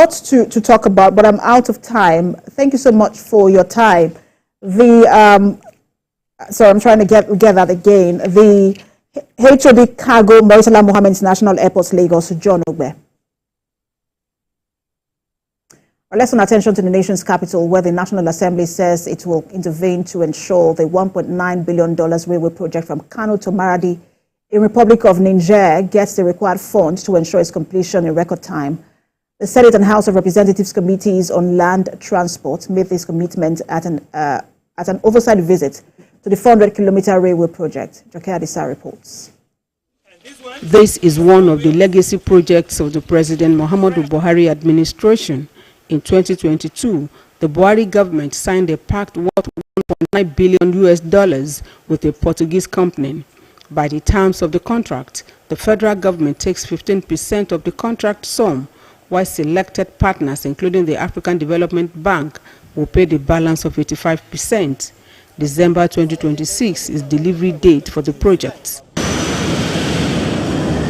lot to talk about, but I'm out of time. Thank you so much for your time. So I'm trying to get that again. The HOD Cargo Maritala Mohammed International Airport, Lagos, John Ogbe. Let's turn attention to the nation's capital, where the National Assembly says it will intervene to ensure the $1.9 billion railway project from Kano to Maradi in Republic of Niger gets the required funds to ensure its completion in record time. The Senate and House of Representatives Committees on Land Transport made this commitment at an oversight visit to the 400-kilometer railway project. Joke Adisa reports. This is one of the legacy projects of the President Muhammadu Buhari administration. In 2022, the Buhari government signed a pact worth $1.9 billion with a Portuguese company. By the terms of the contract, the federal government takes 15% of the contract sum, while selected partners, including the African Development Bank, will pay the balance of 85%. December 2026 is delivery date for the project.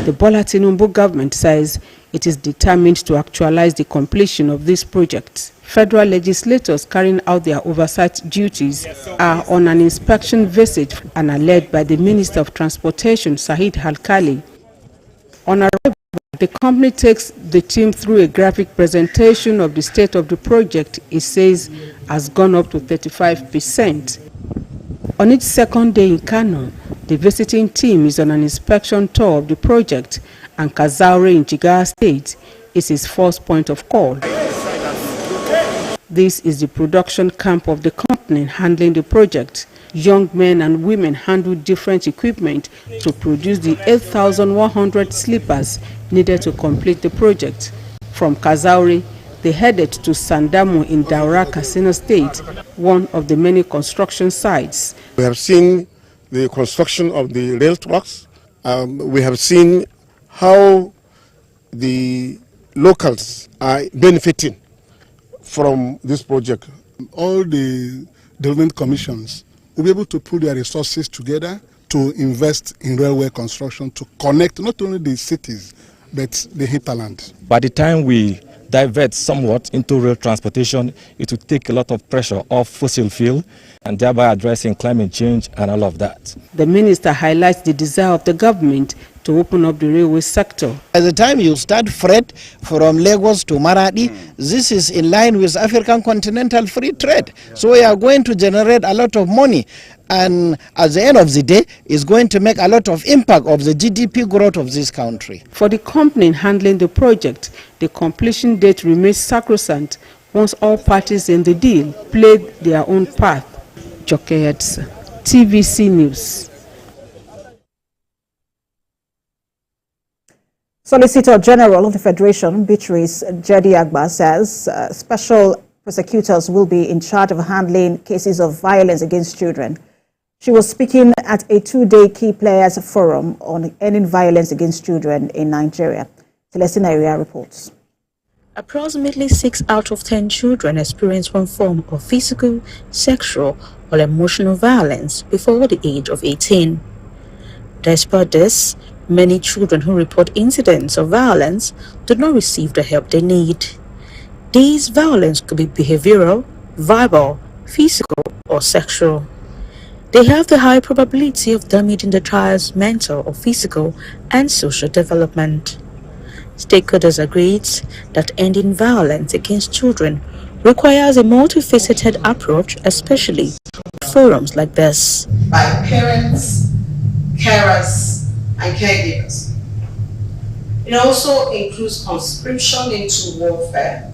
The Bola Tinubu government says it is determined to actualize the completion of this project. Federal legislators carrying out their oversight duties are on an inspection visit and are led by the Minister of Transportation, Sahid Halkali. On arrival, the company takes the team through a graphic presentation of the state of the project. It says has gone up to 35%. On its second day in Kano, the visiting team is on an inspection tour of the project, and Kazaure in Jigawa State is his first point of call. This is the production camp of the company handling the project. Young men and women handle different equipment to produce the 8,100 sleepers needed to complete the project. From Kazaure, they headed to Sandamu in Daura, Katsina State, one of the many construction sites. We have seen the construction of the rail tracks. We have seen how the locals are benefiting from this project. All the development commissions will be able to put their resources together to invest in railway construction to connect not only the cities but the hinterland. By the time we divert somewhat into rail transportation, it will take a lot of pressure off fossil fuel and thereby addressing climate change and all of that. The minister highlights the desire of the government to open up the railway sector. By the time you start freight from Lagos to Maradi, this is in line with African continental free trade. So we are going to generate a lot of money, and at the end of the day, it's going to make a lot of impact of the GDP growth of this country. For the company handling the project, the completion date remains sacrosanct once all parties in the deal played their own path. Joke Adisa, TVC News. Solicitor General of the Federation, Beatrice Jedi Agba, says special prosecutors will be in charge of handling cases of violence against children. She was speaking at a two-day Key Players Forum on ending violence against children in Nigeria. Celestina Area reports. Approximately 6 out of 10 children experience one form of physical, sexual, or emotional violence before the age of 18. Despite this, many children who report incidents of violence do not receive the help they need. These violence could be behavioral, verbal, physical, or sexual. They have the high probability of damaging the child's mental or physical and social development. Stakeholders agreed that ending violence against children requires a multifaceted approach, especially forums like this. By parents, carers, and caregivers. It also includes conscription into warfare,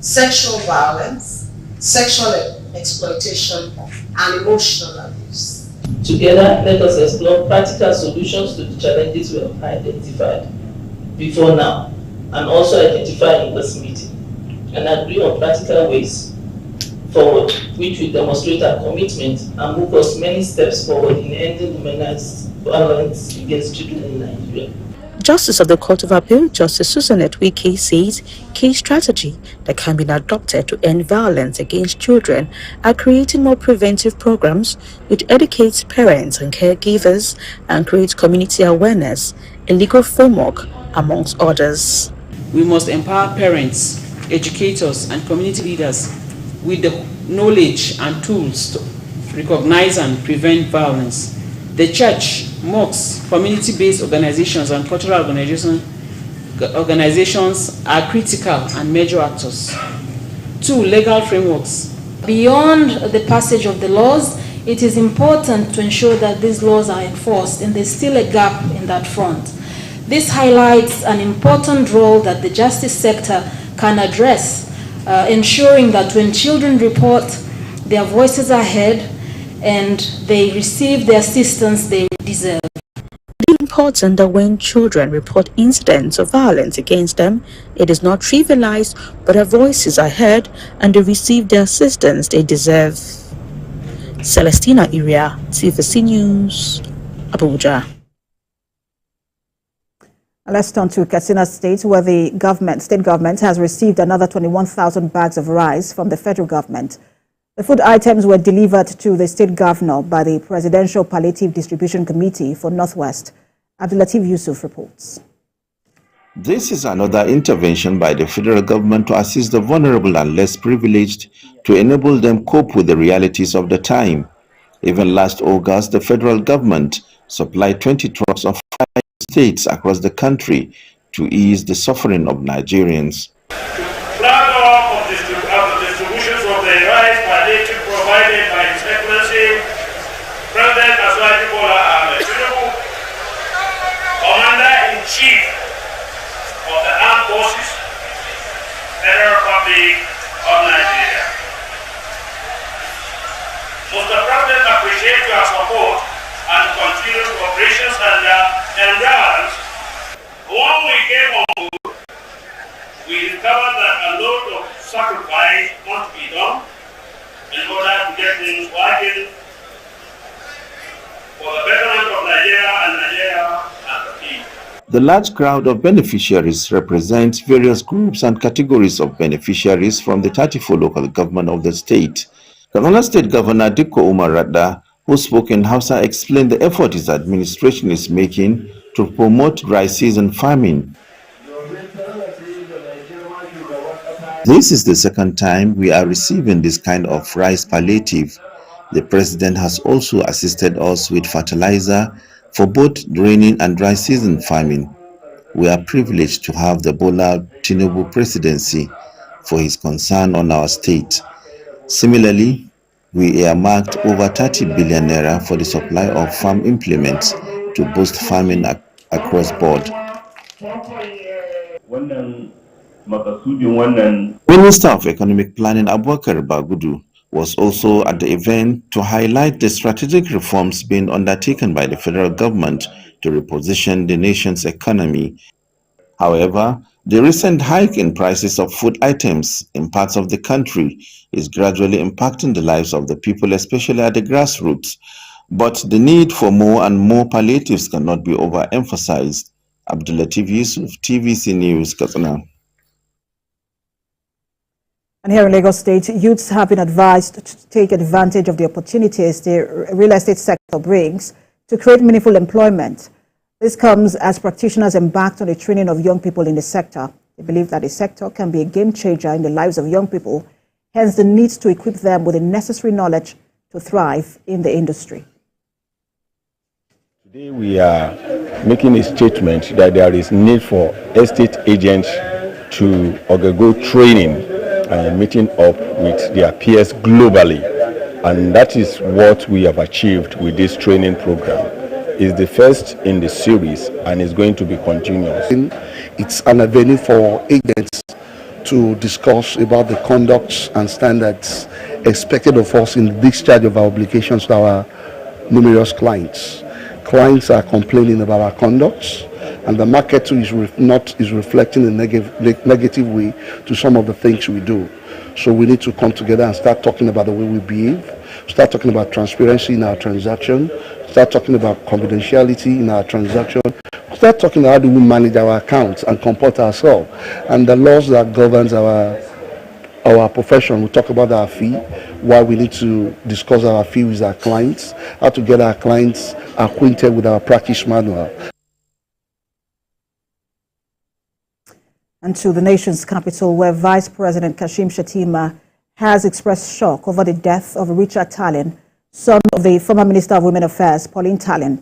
sexual violence, sexual exploitation, and emotional abuse. Together, let us explore practical solutions to the challenges we have identified before now, and also identify in this meeting, and agree on practical ways forward, which will demonstrate our commitment and move us many steps forward in ending the menace violence against children in Nigeria. Justice of the Court of Appeal, Justice Susanet Wike, says key strategy that can be adopted to end violence against children are creating more preventive programs which educates parents and caregivers and creates community awareness, a legal framework, amongst others. We must empower parents, educators, and community leaders with the knowledge and tools to recognize and prevent violence. The church, mosques, community-based organizations, and cultural organizations are critical and major actors. 2. Legal frameworks. Beyond the passage of the laws, it is important to ensure that these laws are enforced, and there's still a gap in that front. This highlights an important role that the justice sector can address, ensuring that when children report, their voices are heard and they receive the assistance they deserve. It is important that when children report incidents of violence against them, it is not trivialized, but their voices are heard and they receive the assistance they deserve. Celestina Iria, TVC News, Abuja. Let's turn to Katsina State, where the state government has received another 21,000 bags of rice from the federal government. The food items were delivered to the state governor by the Presidential Palliative Distribution Committee for Northwest. Palliatives reports. This is another intervention by the federal government to assist the vulnerable and less privileged to enable them cope with the realities of the time. Even last August, the federal government supplied 20 trucks of 5 states across the country to ease the suffering of Nigerians. Flag off of the distributions of the rice palliative provided by His Excellency President Aswati Bola Ahmed Tinubu, Commander-in-Chief of the Armed Forces, Federal Republic of Nigeria. Mr. President, appreciate your support and continued cooperations and endurance. When we came on board, we discovered that a lot of sacrifice must be done in order to get things working for the betterment of Nigeria and Nigeria as a team. The large crowd of beneficiaries represents various groups and categories of beneficiaries from the 34 local government of the state. Katsina State Governor Dikko Umar Radda, who spoke in Hausa, explained the effort his administration is making to promote dry season farming. This is the second time we are receiving this kind of rice palliative. The president has also assisted us with fertilizer for both rainy and dry season farming. We are privileged to have the Bola Tinubu presidency for his concern on our state. Similarly, we earmarked over 30 billion naira for the supply of farm implements to boost farming across board. Minister of Economic Planning Abubakar Bagudu was also at the event to highlight the strategic reforms being undertaken by the federal government to reposition the nation's economy. However, the recent hike in prices of food items in parts of the country is gradually impacting the lives of the people, especially at the grassroots. But the need for more and more palliatives cannot be overemphasized. Palliatives, TVC News, Katsina. And here in Lagos State, youths have been advised to take advantage of the opportunities the real estate sector brings to create meaningful employment. This comes as practitioners embarked on the training of young people in the sector. They believe that the sector can be a game changer in the lives of young people, hence the need to equip them with the necessary knowledge to thrive in the industry. Today we are making a statement that there is need for estate agents to undergo training and meeting up with their peers globally. And that is what we have achieved with this training program. It's the first in the series and is going to be continuous. It's an avenue for agents to discuss about the conducts and standards expected of us in discharge of our obligations to our numerous clients. Clients are complaining about our conducts, and the market is reflecting in a negative way to some of the things we do. So we need to come together and start talking about the way we behave, start talking about transparency in our transaction, start talking about confidentiality in our transaction, start talking about how do we manage our accounts and comport ourselves, and the laws that governs our profession. We talk about our fee, why we need to discuss our fee with our clients, how to get our clients acquainted with our practice manual. And to the nation's capital, where Vice President Kashim Shettima has expressed shock over the death of Richard Tallinn, son of the former Minister of Women Affairs, Pauline Tallinn,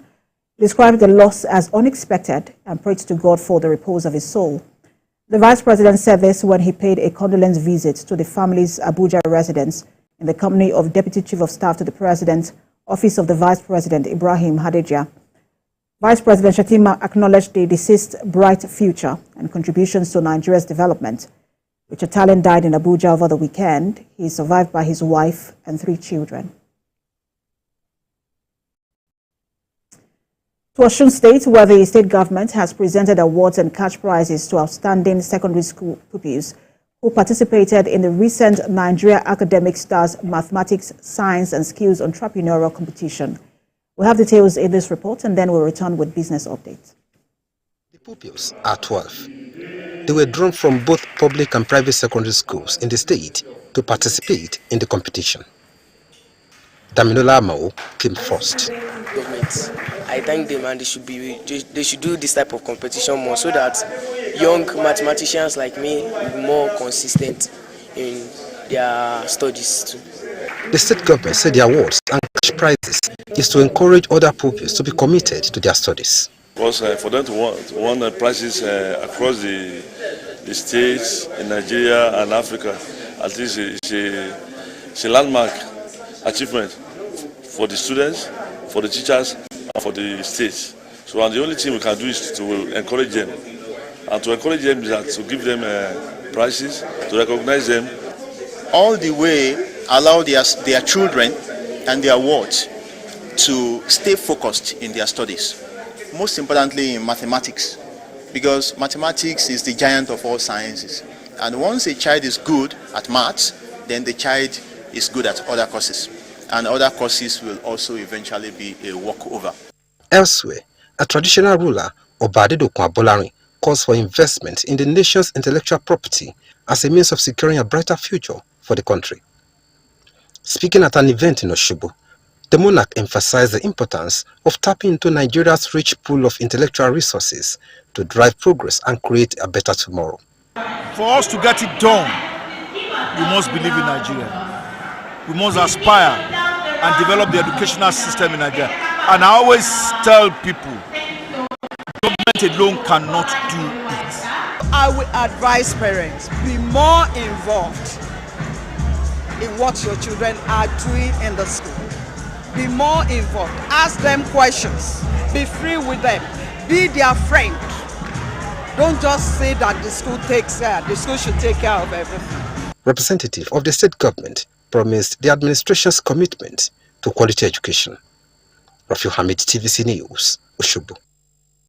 described the loss as unexpected and prayed to God for the repose of his soul. The Vice President said this when he paid a condolence visit to the family's Abuja residence in the company of Deputy Chief of Staff to the President, Office of the Vice President Ibrahim Hadejia. Vice President Shettima acknowledged the deceased's bright future and contributions to Nigeria's development. Richard Tallinn died in Abuja over the weekend. He is survived by his wife and 3 children. To Osun State, where the state government has presented awards and cash prizes to outstanding secondary school pupils who participated in the recent Nigeria Academic Stars Mathematics, Science and Skills Entrepreneurial Competition. We'll have details in this report and then we'll return with business updates. The pupils are 12. They were drawn from both public and private secondary schools in the state to participate in the competition. Damilola Amao came first. I thank them, and they should do this type of competition more so that young mathematicians like me will be more consistent in their studies too. The state government said the awards and cash prizes is to encourage other pupils to be committed to their studies. Because for them to win prizes across the states in Nigeria and Africa, at least it's a landmark achievement for the students, for the teachers, and for the states. So and the only thing we can do is to encourage them. And to encourage them is that to give them prizes, to recognize them. All the way allow their children and their wards to stay focused in their studies. Most importantly in mathematics, because mathematics is the giant of all sciences. And once a child is good at maths, then the child is good at other courses. And other courses will also eventually be a walkover. Elsewhere, a traditional ruler, Obadedokun Abolari, calls for investment in the nation's intellectual property as a means of securing a brighter future for the country. Speaking at an event in Osogbo, the monarch emphasized the importance of tapping into Nigeria's rich pool of intellectual resources to drive progress and create a better tomorrow. For us to get it done, we must believe in Nigeria. We must aspire and develop the educational system in Nigeria. And I always tell people, government alone cannot do it. I would advise parents, be more involved in what your children are doing in the school. Be more involved. Ask them questions. Be free with them. Be their friend. Don't just say that the school should take care of everything. Representative of the state government promised the administration's commitment to quality education. Rafiu Hamid, TVC News, Osogbo.